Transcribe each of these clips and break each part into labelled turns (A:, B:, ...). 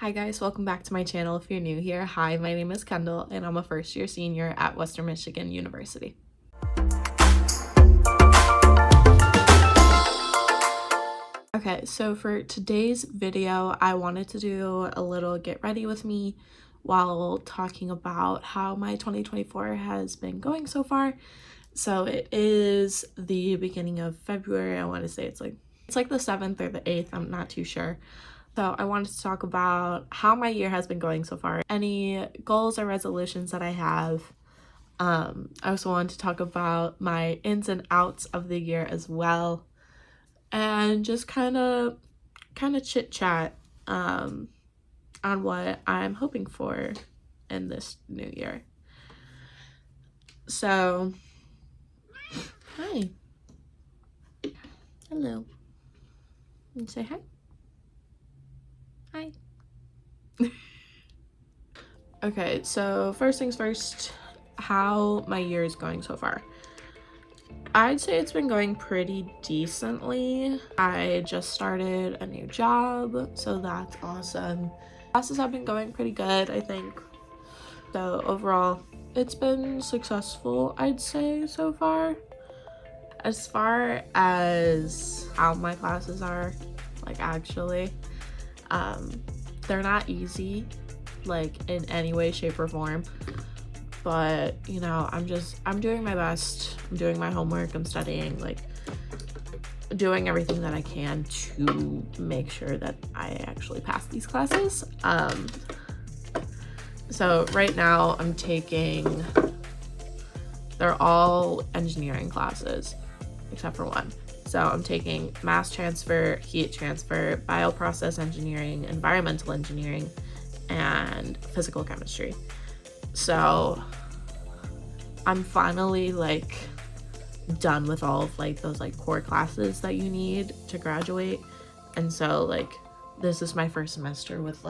A: Hi guys, welcome back to my channel. If you're new here, hi, my name is Kendall and I'm a first year senior at Western Michigan University. Okay, so for today's video, I wanted to do a little get ready with me while talking about how my 2024 has been going so far. So it is the beginning of February. I want to say it's like the 7th or the 8th, I'm not too sure. So I wanted to talk about how my year has been going so far, any goals or resolutions that I have. I also wanted to talk about my ins and outs of the year as well, and just kind of chit chat on what I'm hoping for in this new year. So, hi, hello, and say hi. Hi. Okay, so first things first, how my year is going so far. I'd say it's been going pretty decently. I just started a new job, so that's awesome. Classes have been going pretty good, I think. So overall, it's been successful, I'd say, so far. As far as how my classes are, actually, they're not easy, in any way, shape, or form. But, I'm doing my best. I'm doing my homework. I'm studying, doing everything that I can to make sure that I actually pass these classes. So right now I'm taking, they're all engineering classes, except for one. So I'm taking mass transfer, heat transfer, bioprocess engineering, environmental engineering, and physical chemistry. So I'm finally done with all of those core classes that you need to graduate. And so this is my first semester with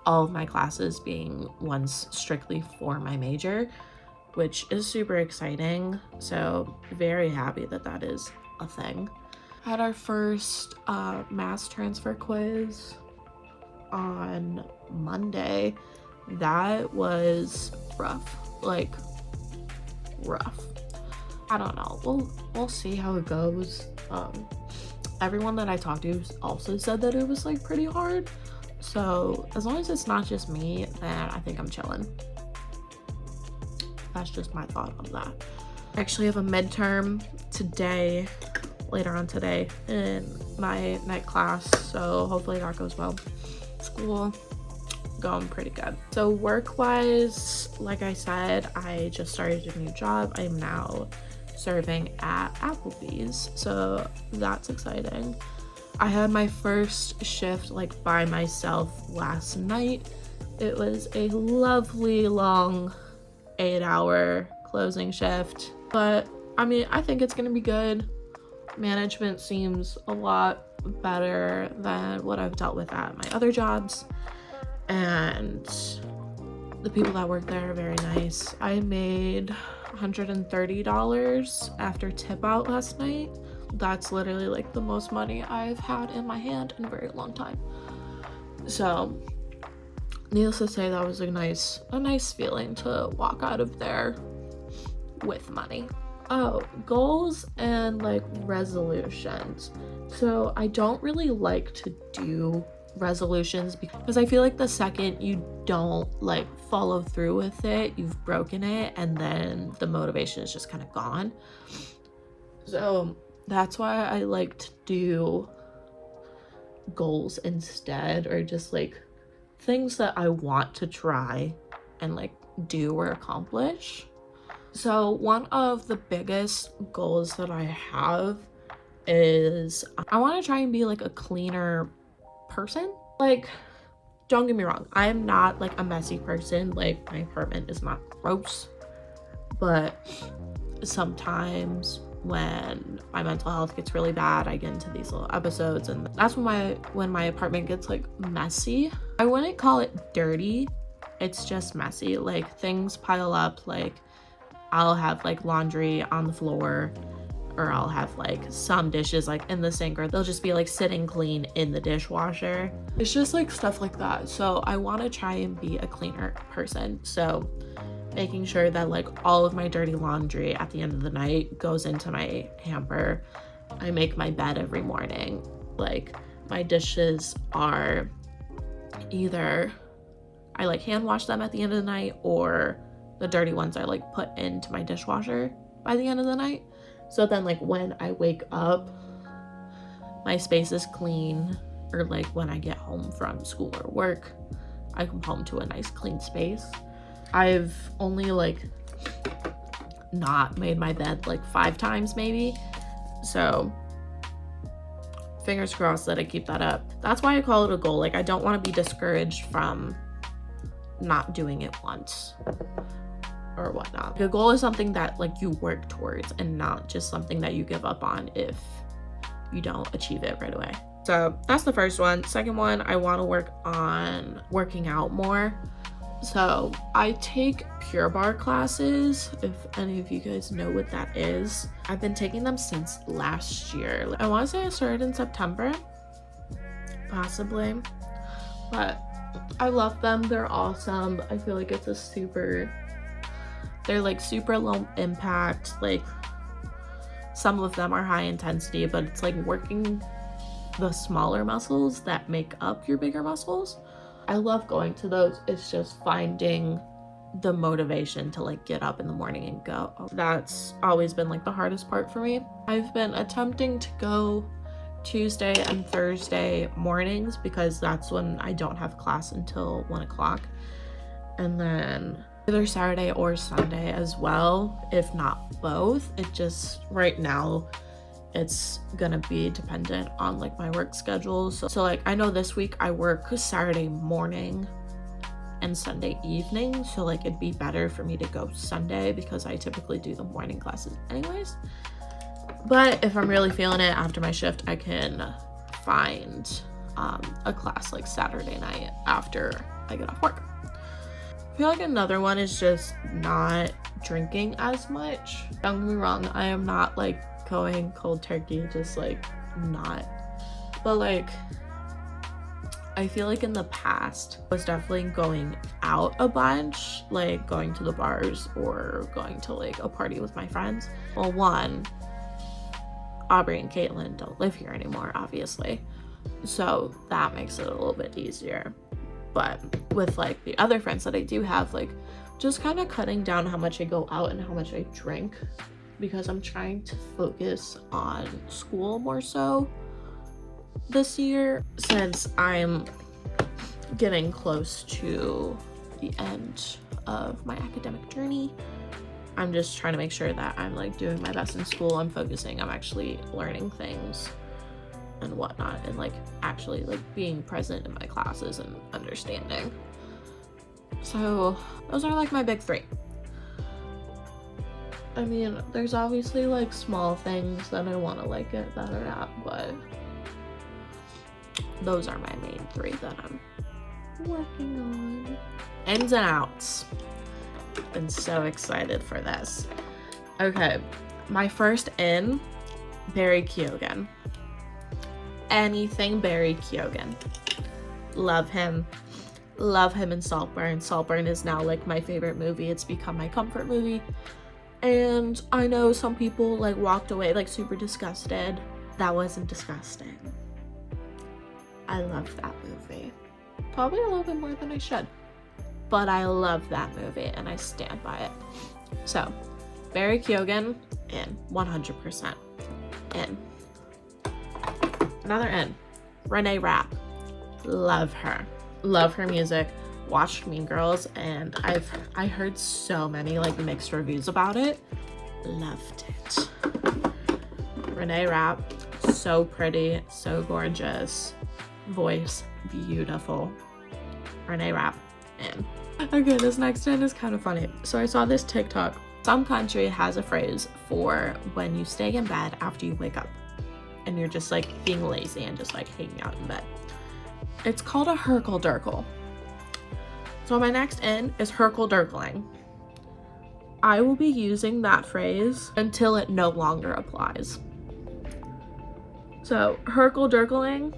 A: all of my classes being ones strictly for my major, which is super exciting. So very happy that that is a thing. Had our first mass transfer quiz on Monday. That was rough, rough. I don't know, we'll see how it goes. Everyone that I talked to also said that it was pretty hard, so as long as it's not just me, then I think I'm chilling. That's just my thought on that. I actually have a midterm today, later on today, in my night class, so hopefully that goes well. School going pretty good. So work-wise, like I said, I just started a new job. I'm now serving at Applebee's, so that's exciting. I had my first shift by myself last night. It was a lovely long 8-hour closing shift, but I think it's gonna be good. Management seems a lot better than what I've dealt with at my other jobs, and the people that work there are very nice. I made $130 after tip out last night. That's literally the most money I've had in my hand in a very long time. So needless to say, that was a nice feeling to walk out of there with money. Oh, goals and resolutions. So I don't really like to do resolutions because I feel like the second you don't follow through with it, you've broken it, and then the motivation is just kind of gone. So that's why I like to do goals instead, or just things that I want to try and do or accomplish. So one of the biggest goals that I have is I want to try and be a cleaner person. Don't get me wrong, I am not a messy person. My apartment is not gross, but sometimes when my mental health gets really bad, I get into these little episodes, and that's when my apartment gets messy. I wouldn't call it dirty, it's just messy. Things pile up. I'll have laundry on the floor. or I'll have like some dishes like in the sink, or they'll just be like sitting clean in the dishwasher. It's just like stuff like that. So I want to try and be a cleaner person. So making sure that like all of my dirty laundry at the end of the night goes into my hamper. I make my bed every morning. Like my dishes are either I like hand wash them at the end of the night, or the dirty ones I like put into my dishwasher by the end of the night. So then like when I wake up, my space is clean, or like when I get home from school or work, I come home to a nice clean space. I've only like not made my bed like 5 times maybe. So fingers crossed that I keep that up. That's why I call it a goal. Like I don't want to be discouraged from not doing it once or whatnot. A goal is something that like you work towards, and not just something that you give up on if you don't achieve it right away. So that's the first one. Second one, I want to work on working out more. So I take Pure Barre classes, if any of you guys know what that is. I've been taking them since last year. I want to say I started in September, possibly, but I love them. They're awesome. I feel like it's they're like super low impact. Like some of them are high intensity, but it's like working the smaller muscles that make up your bigger muscles. I love going to those. It's just finding the motivation to like get up in the morning and go. That's always been like the hardest part for me. I've been attempting to go Tuesday and Thursday mornings because that's when I don't have class until 1 o'clock, and then either Saturday or Sunday as well, if not both. It just right now it's gonna be dependent on like my work schedule. So like I know this week I work Saturday morning and Sunday evening, so like it'd be better for me to go Sunday because I typically do the morning classes anyways. But if I'm really feeling it after my shift, I can find a class like Saturday night after I get off work. I feel like another one is just not drinking as much. Don't get me wrong, I am not like going cold turkey, just like not. But like I feel like in the past I was definitely going out a bunch, like going to the bars or going to like a party with my friends. Well, one, Aubrey and Caitlin don't live here anymore, obviously, so that makes it a little bit easier. But with like the other friends that I do have, like just kind of cutting down how much I go out and how much I drink, because I'm trying to focus on school more so this year, since I'm getting close to the end of my academic journey. I'm just trying to make sure that I'm like doing my best in school. I'm focusing, I'm actually learning things and whatnot, and like actually like being present in my classes and understanding. So those are like my big 3. I mean, there's obviously like small things that I want to like get better at, but those are my main 3 that I'm working on. Ins and outs. Been so excited for this. Okay, my first in, Barry Keoghan. Anything Barry Keoghan. Love him. Love him in Saltburn. Saltburn is now like my favorite movie. It's become my comfort movie. And I know some people like walked away like super disgusted. That wasn't disgusting. I love that movie. Probably a little bit more than I should. But I love that movie and I stand by it. So, Barry Keoghan, in. 100% in. Another in. Renee Rapp. Love her. Love her music. Watched Mean Girls, and I heard so many like mixed reviews about it. Loved it. Renee Rapp, so pretty, so gorgeous. Voice, beautiful. Renee Rapp, in. Okay, this next one is kind of funny. So I saw this TikTok. Some country has a phrase for when you stay in bed after you wake up and you're just like being lazy and just like hanging out in bed. It's called a herkle-durkle. So my next in is herkle-durkling. I will be using that phrase until it no longer applies. So, herkle-derkling,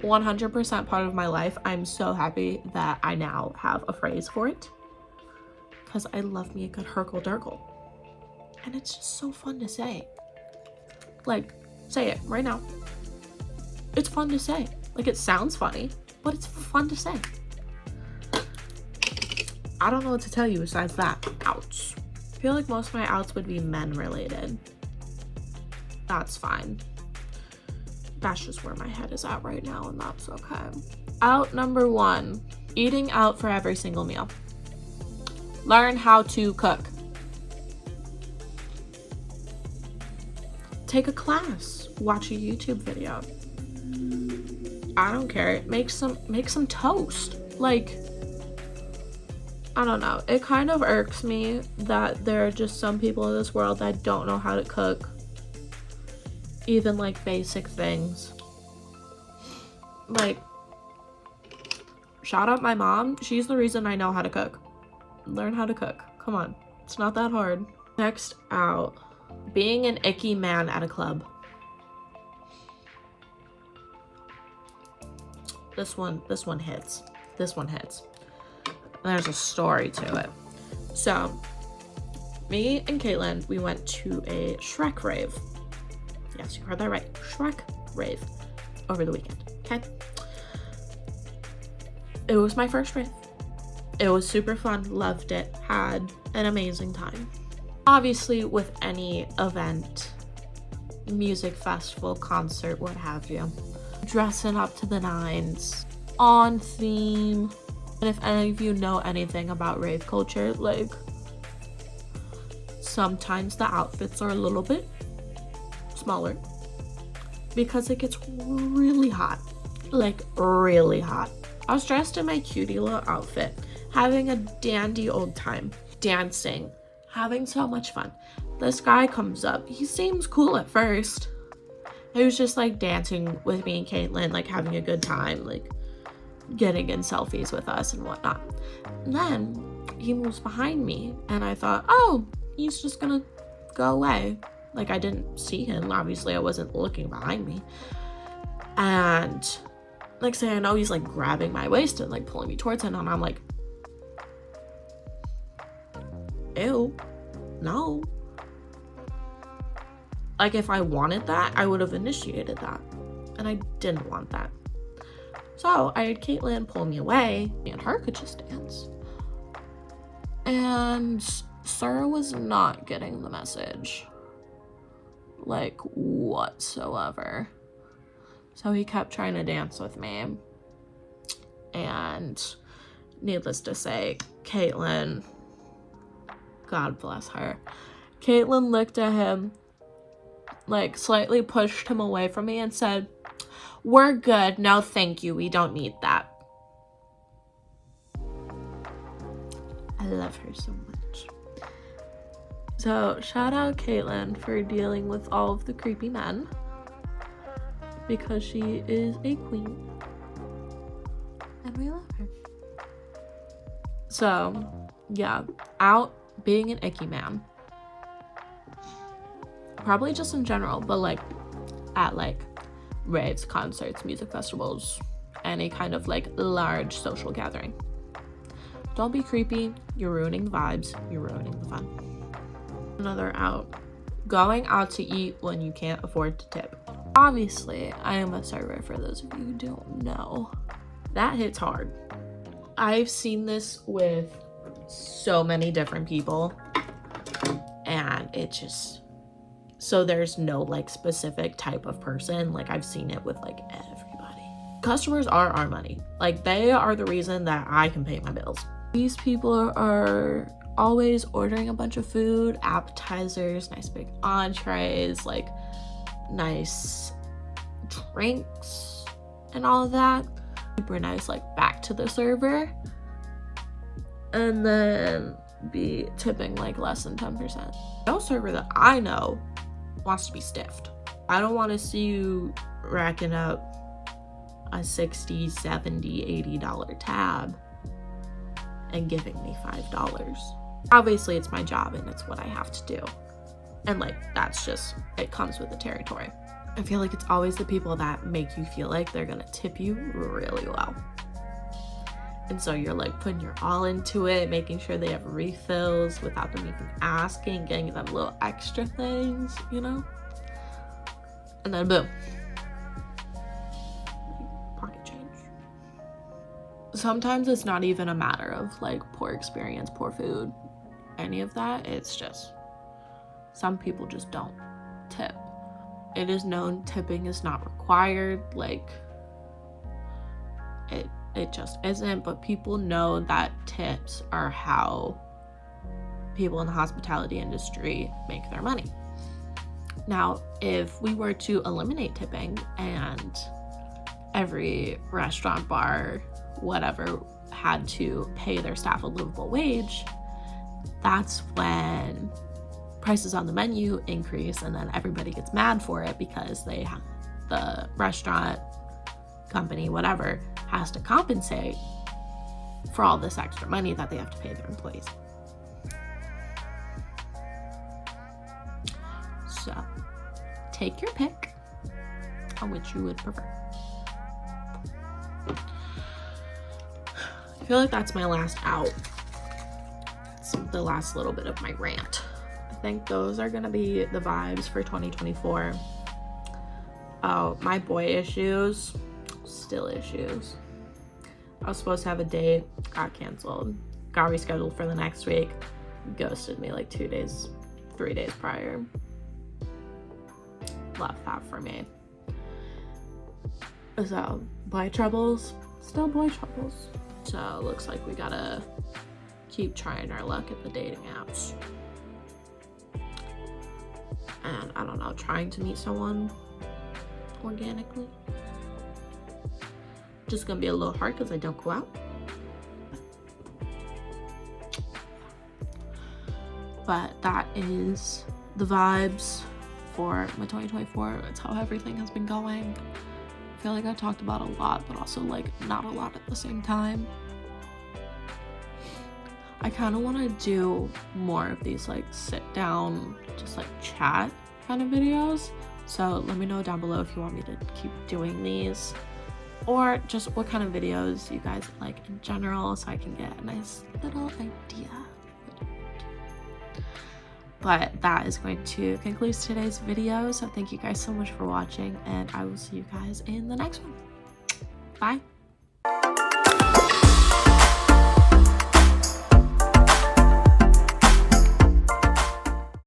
A: 100% part of my life. I'm so happy that I now have a phrase for it, because I love me a good herkle-derkle. And it's just so fun to say. Like, say it right now. It's fun to say. Like, it sounds funny, but it's fun to say. I don't know what to tell you besides that. Ouch. I feel like most of my outs would be men related. That's fine. That's just where my head is at right now, and that's okay. Out number 1, eating out for every single meal. Learn how to cook. Take a class. Watch a YouTube video. I don't care. Make some toast. Like, I don't know. It kind of irks me that there are just some people in this world that don't know how to cook. Even like basic things. Like, shout out my mom. She's the reason I know how to cook. Learn how to cook. Come on. It's not that hard. Next out. Being an icky man at a club. This one hits. This one hits. There's a story to it. So, me and Caitlin, we went to a Shrek rave. Yes, you heard that right. Shrek rave over the weekend. Okay? It was my first rave. It was super fun. Loved it. Had an amazing time. Obviously, with any event, music festival, concert, what have you, dressing up to the nines, on theme. And if any of you know anything about rave culture, like, sometimes the outfits are a little bit smaller because it gets really hot. Like, really hot. I was dressed in my cutie little outfit, having a dandy old time, dancing, having so much fun. This guy comes up. He seems cool at first. He was just like dancing with me and Caitlin, like having a good time, like getting in selfies with us and whatnot. And then he moves behind me and I thought, oh, he's just gonna go away. Like, I didn't see him. Obviously, I wasn't looking behind me. And next thing I know, he's like grabbing my waist and like pulling me towards him. And I'm like, ew, no. Like, if I wanted that, I would have initiated that. And I didn't want that. So I had Caitlin pull me away, and her could just dance. And Sarah was not getting the message. Like, whatsoever. So he kept trying to dance with me. And needless to say, Caitlin, God bless her, Caitlin looked at him, like slightly pushed him away from me and said, "We're good. No, thank you. We don't need that." I love her so much. So shout out Caitlin for dealing with all of the creepy men, because she is a queen and we love her. So yeah, out being an icky man. Probably just in general, but like at like raves, concerts, music festivals, any kind of like large social gathering. Don't be creepy. You're ruining the vibes. You're ruining the fun. Another out. Going out to eat when you can't afford to tip. Obviously, I am a server, for those of you who don't know. That hits hard. I've seen this with so many different people, and it just... So there's no like specific type of person. Like, I've seen it with like everybody. Customers are our money. Like, they are the reason that I can pay my bills. These people are always ordering a bunch of food, appetizers, nice big entrees, like nice drinks and all of that. Super nice, like back to the server. And then be tipping like less than 10%. No server that I know wants to be stiffed. I don't want to see you racking up a $60, $70, $80 tab and giving me $5. Obviously it's my job and it's what I have to do. And like, that's just, it comes with the territory. I feel like it's always the people that make you feel like they're gonna tip you really well. And so you're like putting your all into it, making sure they have refills without them even asking, getting them little extra things, you know? And then boom. Pocket change. Sometimes it's not even a matter of like poor experience, poor food, any of that. It's just some people just don't tip. It is known tipping is not required. Like, it just isn't, but people know that tips are how people in the hospitality industry make their money. Now, if we were to eliminate tipping and every restaurant, bar, whatever had to pay their staff a livable wage, that's when prices on the menu increase, and then everybody gets mad for it because they have, the restaurant company, whatever, has to compensate for all this extra money that they have to pay their employees. So take your pick on which you would prefer. I feel like that's my last out. It's the last little bit of my rant. I think those are gonna be the vibes for 2024. Oh, my boy issues, still issues. I was supposed to have a date, got canceled, got rescheduled for the next week, ghosted me like 3 days prior. Left that for me. So, boy troubles, still boy troubles. So, it looks like we gotta keep trying our luck at the dating apps. And I don't know, trying to meet someone organically. Just gonna be a little hard because I don't go out. But that is the vibes for my 2024. It's how everything has been going. I feel like I talked about a lot, but also like not a lot at the same time. I kind of want to do more of these like sit down, just like chat kind of videos. So let me know down below if you want me to keep doing these, or just what kind of videos you guys like in general, so I can get a nice little idea. But that is going to conclude today's video. So thank you guys so much for watching, and I will see you guys in the next one. Bye.